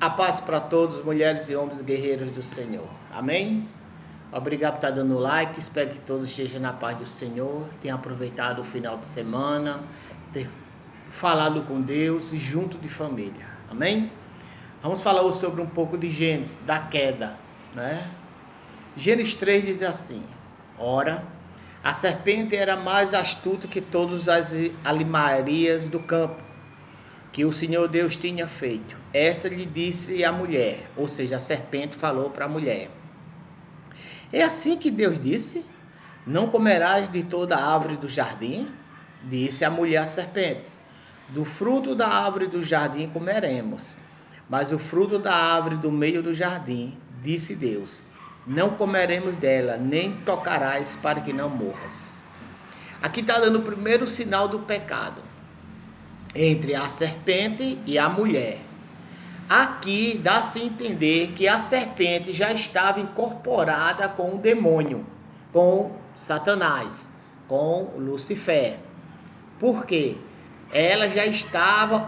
A paz para todos, mulheres e homens guerreiros do Senhor. Amém? Obrigado por estar dando like. Espero que todos estejam na paz do Senhor. Tenham aproveitado o final de semana, ter falado com Deus e junto de família. Amém? Vamos falar hoje sobre um pouco de Gênesis, da queda, né? Gênesis 3 diz assim: Ora, a serpente era mais astuta que todas as animarias do campo que o Senhor Deus tinha feito. Essa lhe disse a mulher, ou seja, a serpente falou para a mulher: É assim que Deus disse: Não comerás de toda a árvore do jardim? Disse a mulher à serpente: Do fruto da árvore do jardim comeremos, mas o fruto da árvore do meio do jardim, disse Deus: Não comeremos dela, nem tocarás, para que não morras. Aqui está dando o primeiro sinal do pecado entre a serpente e a mulher. Aqui dá-se a entender que a serpente já estava incorporada com o demônio, com Satanás, com Lucifer. Por quê? Ela já estava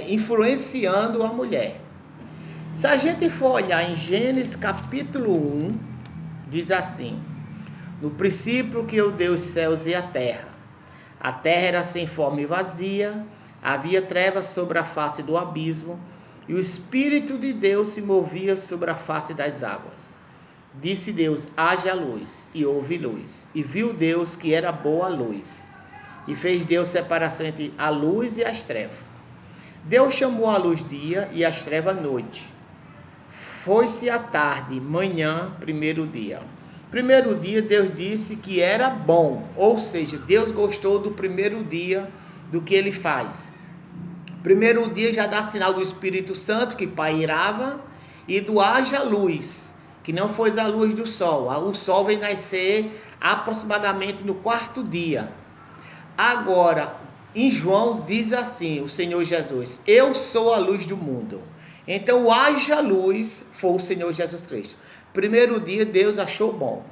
influenciando a mulher. Se a gente for olhar em Gênesis capítulo 1, diz assim: No princípio criou Deus os céus e a terra. A terra era sem forma e vazia, havia trevas sobre a face do abismo, e o Espírito de Deus se movia sobre a face das águas. Disse Deus: haja luz, e houve luz. E viu Deus que era boa a luz. E fez Deus separação entre a luz e as trevas. Deus chamou a luz dia e as trevas noite. Foi-se a tarde, manhã, primeiro dia. Primeiro dia, Deus disse que era bom, ou seja, Deus gostou do primeiro dia do que ele faz. Primeiro dia já dá sinal do Espírito Santo que pairava e do haja luz, que não foi a luz do sol. O sol vem nascer aproximadamente no quarto dia. Agora, em João diz assim, o Senhor Jesus: Eu sou a luz do mundo. Então o haja luz foi o Senhor Jesus Cristo. Primeiro dia Deus achou bom.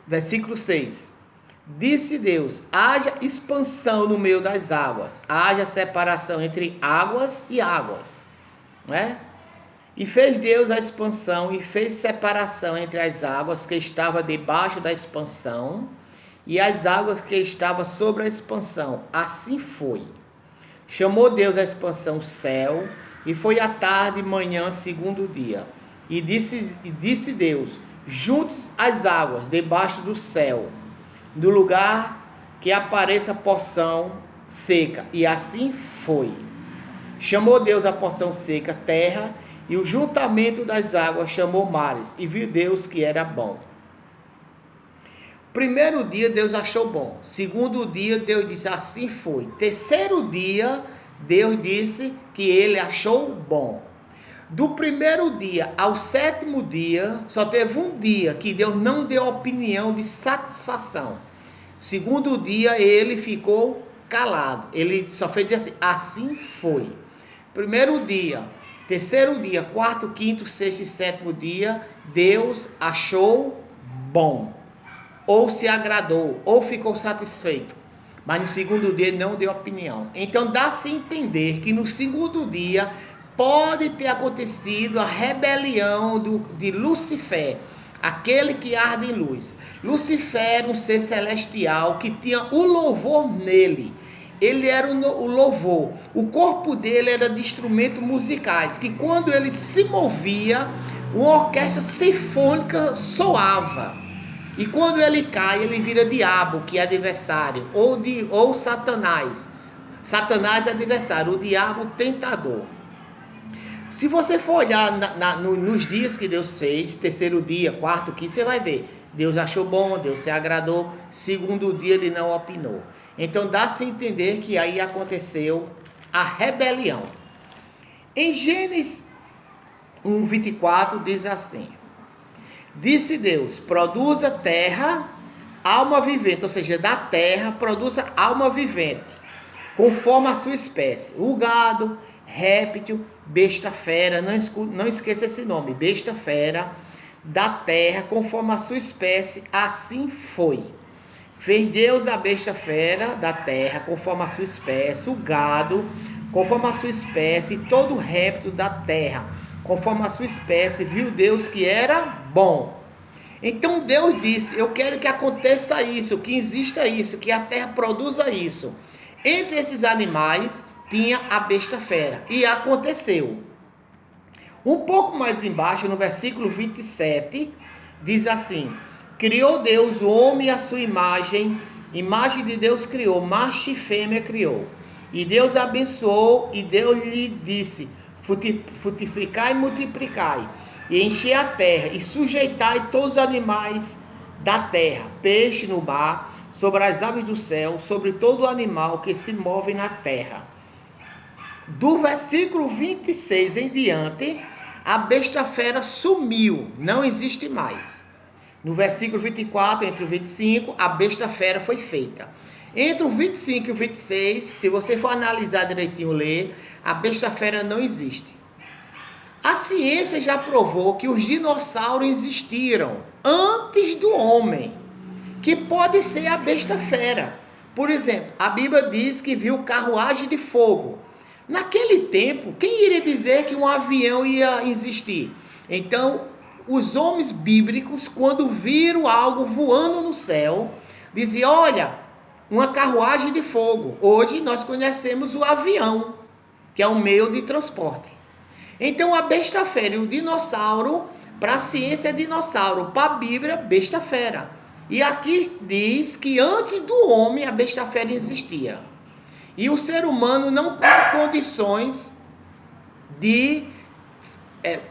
Versículo 6. Disse Deus: haja expansão no meio das águas, haja separação entre águas e águas, né? E fez Deus a expansão e fez separação entre as águas que estavam debaixo da expansão e as águas que estavam sobre a expansão. Assim foi. Chamou Deus a expansão céu, e foi a tarde, manhã, segundo dia. E disse Deus: junte as águas debaixo do céu, no lugar que apareça porção seca. E assim foi. Chamou Deus a porção seca terra, e o juntamento das águas chamou mares. E viu Deus que era bom. Primeiro dia Deus achou bom. Segundo dia Deus disse: assim foi. Terceiro dia Deus disse que ele achou bom. Do primeiro dia ao sétimo dia, só teve um dia que Deus não deu opinião de satisfação. Segundo dia ele ficou calado. Ele só fez dizer assim: assim foi. Primeiro dia, terceiro dia, quarto, quinto, sexto e sétimo dia, Deus achou bom. Ou se agradou, ou ficou satisfeito. Mas no segundo dia ele não deu opinião. Então dá-se a entender que no segundo dia pode ter acontecido a rebelião de Lucifer, aquele que arde em luz. Lucifer era um ser celestial que tinha o louvor nele. Ele era o louvor. O corpo dele era de instrumentos musicais, que quando ele se movia, uma orquestra sinfônica soava. E quando ele cai, ele vira diabo, que é adversário, ou Satanás. Satanás é adversário, o diabo tentador. Se você for olhar nos dias que Deus fez, terceiro dia, quarto, quinto, você vai ver. Deus achou bom, Deus se agradou. Segundo dia ele não opinou. Então dá-se a entender que aí aconteceu a rebelião. Em Gênesis 1:24 diz assim: Disse Deus: produza terra, alma vivente, ou seja, da terra produza alma vivente, conforme a sua espécie. O gado, réptil, besta fera, não esqueça esse nome, besta fera, da terra, conforme a sua espécie, assim foi. Fez Deus a besta fera da terra, conforme a sua espécie, o gado, conforme a sua espécie, e todo réptil da terra, conforme a sua espécie, viu Deus que era bom. Então Deus disse: eu quero que aconteça isso, que exista isso, que a terra produza isso. Entre esses animais tinha a besta fera, e aconteceu. Um pouco mais embaixo, no versículo 27, diz assim: criou Deus o homem à sua imagem de Deus criou, macho e fêmea criou. E Deus abençoou, e Deus lhe disse: frutificai e multiplicai, e enchei a terra, e sujeitai todos os animais da terra, peixe no mar, sobre as aves do céu, sobre todo animal que se move na terra. Do versículo 26 em diante, a besta fera sumiu, não existe mais. No versículo 24, entre o 25, a besta fera foi feita. Entre o 25 e o 26, se você for analisar direitinho, ler, a besta fera não existe. A ciência já provou que os dinossauros existiram antes do homem, que pode ser a besta fera. Por exemplo, a Bíblia diz que viu carruagem de fogo. Naquele tempo, quem iria dizer que um avião ia existir? Então, os homens bíblicos, quando viram algo voando no céu, diziam: olha, uma carruagem de fogo. Hoje nós conhecemos o avião, que é um meio de transporte. Então, a besta fera e o dinossauro, para a ciência é dinossauro, para a Bíblia, besta fera. E aqui diz que antes do homem a besta fera existia. E o ser humano não tem condições de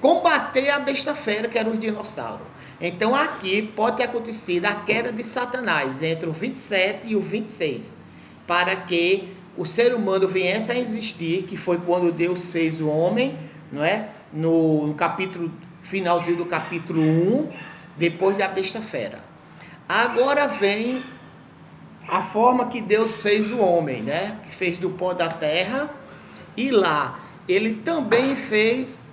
combater a besta fera, que era os dinossauros. Então aqui pode ter acontecido a queda de Satanás entre o 27 e o 26, para que o ser humano viesse a existir, que foi quando Deus fez o homem, não é? No capítulo, finalzinho do capítulo 1, depois da besta fera. Agora vem a forma que Deus fez o homem, né? Que fez do pó da terra, e lá ele também fez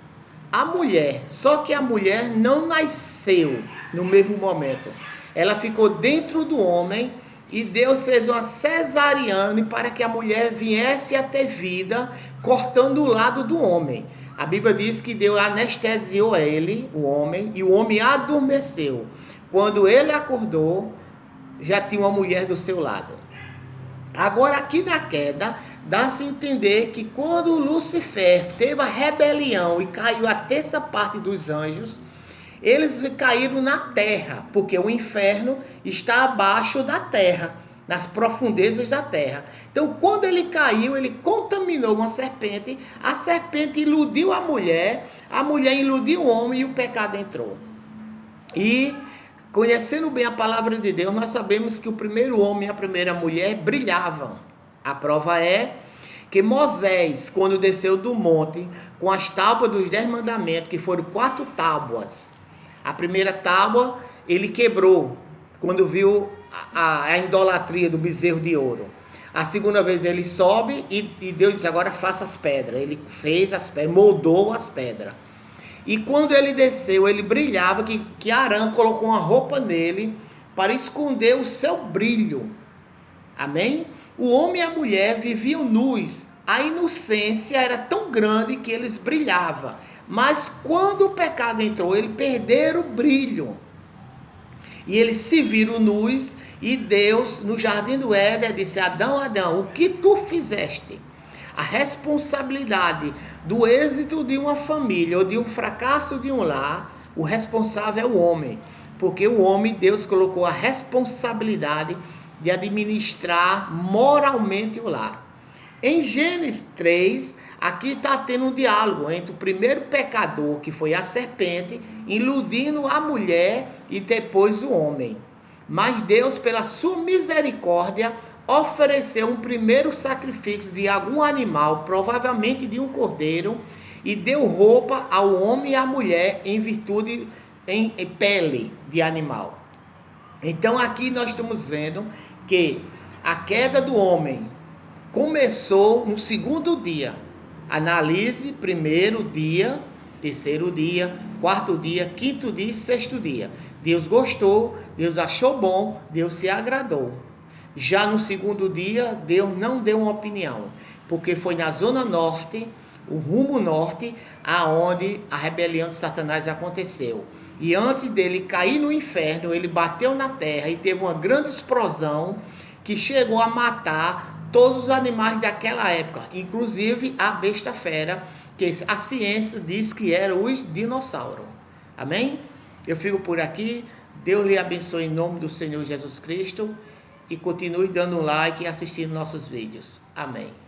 a mulher, só que a mulher não nasceu no mesmo momento. Ela ficou dentro do homem e Deus fez uma cesariana para que a mulher viesse a ter vida, cortando o lado do homem. A Bíblia diz que Deus anestesiou ele, o homem, e o homem adormeceu. Quando ele acordou, já tinha uma mulher do seu lado. Agora aqui na queda, dá-se a entender que quando Lúcifer teve a rebelião e caiu a terça parte dos anjos, eles caíram na terra, porque o inferno está abaixo da terra, nas profundezas da terra. Então quando ele caiu, ele contaminou uma serpente, a serpente iludiu a mulher iludiu o homem e o pecado entrou. E conhecendo bem a palavra de Deus, nós sabemos que o primeiro homem e a primeira mulher brilhavam. A prova é que Moisés, quando desceu do monte com as tábuas dos 10 mandamentos, que foram 4 tábuas, a primeira tábua ele quebrou quando viu a idolatria do bezerro de ouro. A segunda vez ele sobe e Deus diz: agora faça as pedras. Ele fez as pedras, moldou as pedras. E quando ele desceu, ele brilhava, que Arão colocou uma roupa nele para esconder o seu brilho. Amém? O homem e a mulher viviam nus. A inocência era tão grande que eles brilhavam. Mas quando o pecado entrou, eles perderam o brilho. E eles se viram nus. E Deus, no jardim do Éden, disse: Adão, Adão, o que tu fizeste? A responsabilidade do êxito de uma família ou de um fracasso de um lar, o responsável é o homem. Porque o homem, Deus colocou a responsabilidade de administrar moralmente o lar. Em Gênesis 3, aqui está tendo um diálogo entre o primeiro pecador, que foi a serpente, iludindo a mulher e depois o homem. Mas Deus, pela sua misericórdia, ofereceu um primeiro sacrifício de algum animal, provavelmente de um cordeiro, e deu roupa ao homem e à mulher em virtude em pele de animal. Então aqui nós estamos vendo que a queda do homem começou no segundo dia. Analise primeiro dia, terceiro dia, quarto dia, quinto dia e sexto dia. Deus gostou, Deus achou bom, Deus se agradou. Já no segundo dia, Deus não deu uma opinião, porque foi na zona norte, o rumo norte, aonde a rebelião de Satanás aconteceu. E antes dele cair no inferno, ele bateu na terra e teve uma grande explosão que chegou a matar todos os animais daquela época, inclusive a besta fera, que a ciência diz que eram os dinossauros. Amém? Eu fico por aqui. Deus lhe abençoe em nome do Senhor Jesus Cristo e continue dando um like e assistindo nossos vídeos. Amém.